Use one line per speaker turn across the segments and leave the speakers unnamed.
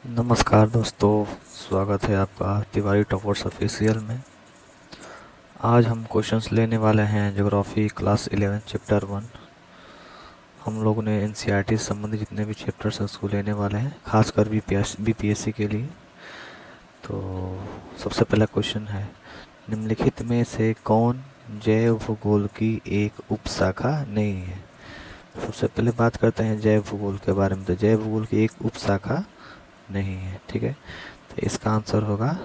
नमस्कार दोस्तों, स्वागत है आपका तिवारी टॉपर्स ऑफिशियल में। आज हम क्वेश्चंस लेने वाले हैं ज्योग्राफी क्लास 11 चैप्टर 1। हम लोगों ने एनसीईआरटी से संबंधित जितने भी चैप्टर्स हैं उसको लेने वाले हैं, खासकर बीपीएससी के लिए। तो सबसे पहला क्वेश्चन है, निम्नलिखित में से कौन जैव भूगोल की एक उपशाखा नहीं है। सबसे पहले बात करते हैं जैव भूगोल के बारे में। तो जैव भूगोल की एक उपशाखा नहीं है, ठीक है। तो इसका आंसर होगा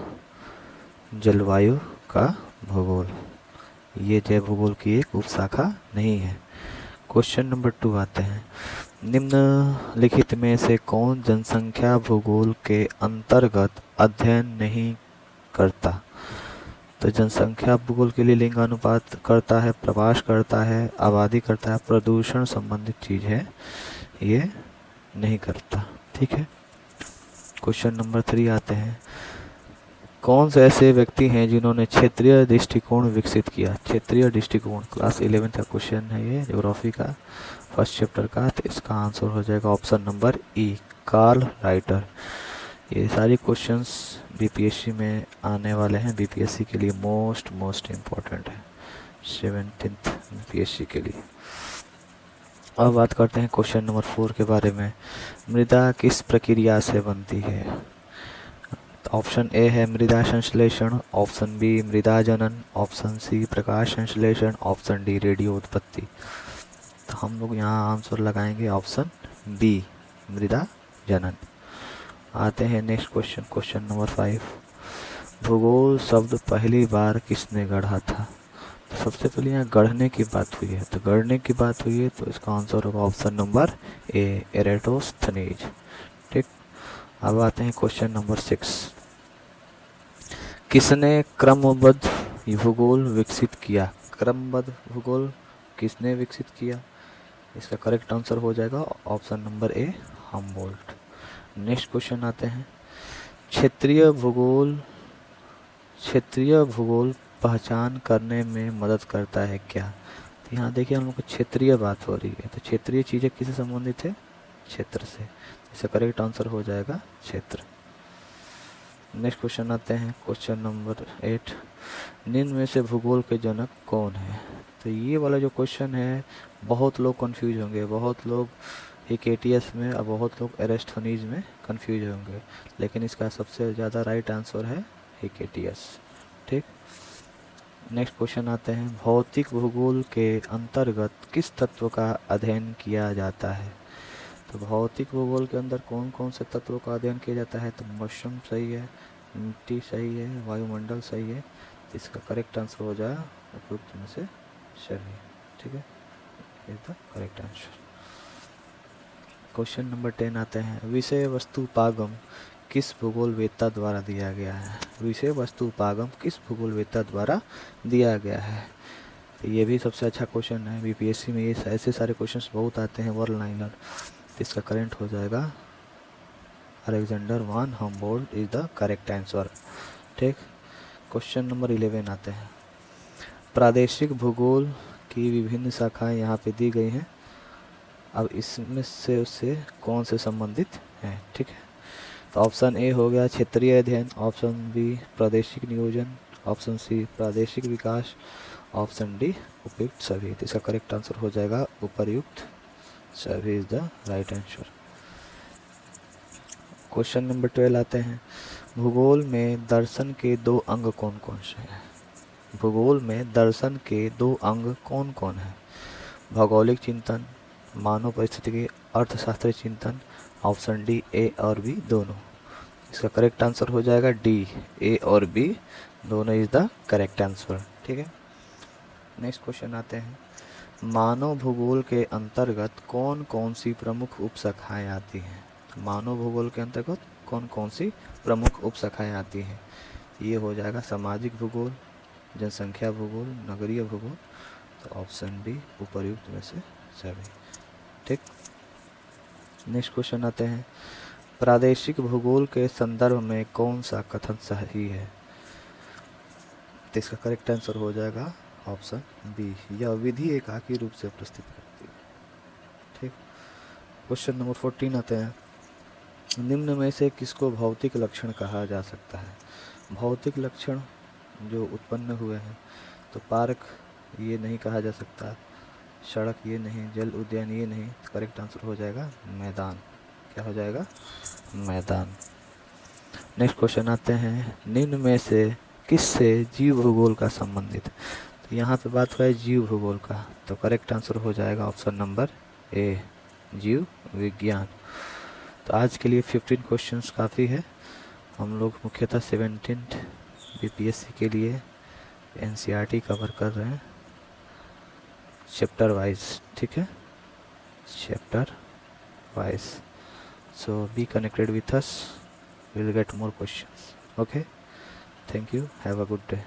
जलवायु का भूगोल। ये जैव भूगोल की एक उपशाखा नहीं है। क्वेश्चन नंबर 2 आते हैं, निम्नलिखित में से कौन जनसंख्या भूगोल के अंतर्गत अध्ययन नहीं करता। तो जनसंख्या भूगोल के लिए लिंगानुपात करता है, प्रवास करता है, आबादी करता है, प्रदूषण संबंधित चीज है, ये नहीं करता, ठीक है। क्वेश्चन नंबर 3 आते हैं, कौन से ऐसे व्यक्ति हैं जिन्होंने क्षेत्रीय दृष्टिकोण विकसित किया। क्षेत्रीय दृष्टिकोण क्लास 11 का क्वेश्चन है, ये ज्योग्राफी का फर्स्ट चैप्टर का। तो इसका आंसर हो जाएगा option number E, Carl Ritter. ये सारी क्वेश्चंस बीपीएससी में आने वाले हैं, बीपीएससी के लिए मोस्ट इम्पोर्टेंट है, 17th बीपीएससी के लिए। अब बात करते हैं क्वेश्चन नंबर 4 के बारे में, मृदा किस प्रक्रिया से बनती है। ऑप्शन ए है मृदा संश्लेषण, ऑप्शन बी मृदा जनन, ऑप्शन सी प्रकाश संश्लेषण, ऑप्शन डी रेडियो उत्पत्ति। तो हम लोग यहाँ आंसर लगाएंगे ऑप्शन बी, मृदा जनन। आते हैं नेक्स्ट क्वेश्चन, क्वेश्चन नंबर 5, भूगोल शब्द पहली बार किसने गढ़ा था। तो सबसे पहले यहाँ गढ़ने की बात हुई है, तो गढ़ने की बात हुई है तो इसका आंसर होगा ऑप्शन नंबर ए, एरेटोस्थनीज, ठीक। अब आते हैं क्वेश्चन नंबर 6, किसने क्रमबद्ध भूगोल विकसित किया। क्रमबद्ध भूगोल किसने विकसित किया। इसका करेक्ट आंसर हो जाएगा option number A, Humboldt. Next question आते हैं, क्षेत्रीय भूगोल पहचान करने में मदद करता है क्या। तो यहाँ देखिए हम लोग को क्षेत्रीय बात हो रही है, तो क्षेत्रीय चीज़ें किससे संबंधित है, क्षेत्र से। इसका करेक्ट आंसर हो जाएगा क्षेत्र। नेक्स्ट क्वेश्चन आते हैं क्वेश्चन नंबर 8, निम्न में से भूगोल के जनक कौन है। तो ये वाला जो क्वेश्चन है बहुत लोग कंफ्यूज होंगे, बहुत लोग हिकेटियस में और बहुत लोग एरिस्थोनीज में कंफ्यूज होंगे, लेकिन इसका सबसे ज़्यादा राइट आंसर है हिकेटियस, ठीक। नेक्स्ट क्वेश्चन आते हैं, भौतिक भूगोल के अंतर्गत किस तत्व का अध्ययन किया जाता है। तो भौतिक भूगोल के अंदर कौन कौन से तत्वों का अध्ययन किया जाता है। तो मौसम सही है, मिट्टी सही है, वायुमंडल सही है। तो इसका करेक्ट आंसर हो जाए उपयुक्त में से सभी, ठीक है, ये the correct answer. Question number 10 आते हैं, विषय वस्तु पागम किस भूगोलवेत्ता द्वारा दिया गया है। विषय वस्तु पागम किस भूगोलवेत्ता द्वारा दिया गया है। तो ये भी सबसे अच्छा क्वेश्चन है, बीपीएससी में ये ऐसे सारे क्वेश्चंस बहुत आते हैं वर्ल्ड लाइनर। इसका करेंट हो जाएगा Alexander one Humboldt is the correct answer, ठीक। क्वेश्चन नंबर 11 आते हैं, प्रादेशिक भूगोल की विभिन्न शाखाएं यहाँ पे दी गई हैं, अब इसमें से उससे कौन से संबंधित हैं, ठीक है। तो ऑप्शन ए हो गया क्षेत्रीय अध्ययन, ऑप्शन बी प्रादेशिक नियोजन, ऑप्शन सी प्रादेशिक विकास, ऑप्शन डी उपयुक्त सभी। तो इसका करेक्ट आंसर हो जाएगा उपर्युक्त सभी is the right answer. Question number 12 आते हैं, भूगोल में दर्शन के दो अंग कौन कौन से हैं। भूगोल में दर्शन के दो अंग कौन कौन है। भौगोलिक चिंतन, मानव परिस्थितिकी, अर्थशास्त्रीय चिंतन, ऑप्शन डी ए और बी दोनों। इसका करेक्ट आंसर हो जाएगा डी, ए और बी दोनों इज द करेक्ट आंसर, ठीक है। नेक्स्ट क्वेश्चन आते हैं, मानव भूगोल के अंतर्गत कौन कौन सी प्रमुख उपशाखाएं आती हैं। मानव भूगोल के अंतर्गत कौन कौन सी प्रमुख उपशाखाएं आती हैं। ये हो जाएगा सामाजिक भूगोल, जनसंख्या भूगोल, नगरीय भूगोल। तो ऑप्शन डी उपर्युक्त में से सभी, ठीक। नेक्स्ट क्वेश्चन आते हैं, प्रादेशिक भूगोल के संदर्भ में कौन सा कथन सही है। तो इसका करेक्ट आंसर हो जाएगा ऑप्शन बी, यह विधि एकाकी रूप से प्रस्तुत करती है, ठीक। क्वेश्चन नंबर 14 आते हैं, निम्न में से किसको भौतिक लक्षण कहा जा सकता है? भौतिक लक्षण जो उत्पन्न हुए हैं, तो पार्क ये नहीं कहा जा सकता, सड़क ये नहीं, जल उद्यान ये नहीं, तो करेक्ट आंसर हो जाएगा मैदान। क्या हो जाएगा? मैदान। नेक्स्ट क्वेश्चन आते हैं, निम्न में से किससे जीव भूगोल का संबंधित? तो यहाँ पे बात हुआ है जीव भूगोल का, तो करेक्ट आंसर हो जाएगा ऑप्शन नंबर ए, जीव विज्ञान। तो आज के लिए 15 क्वेश्चंस काफ़ी है। हम लोग मुख्यतः 17 बीपीएससी के लिए एनसीईआरटी कवर कर रहे हैं चैप्टर वाइज, ठीक है, chapter wise. So be connected with us, we'll get more questions. Okay, thank you, have a good day.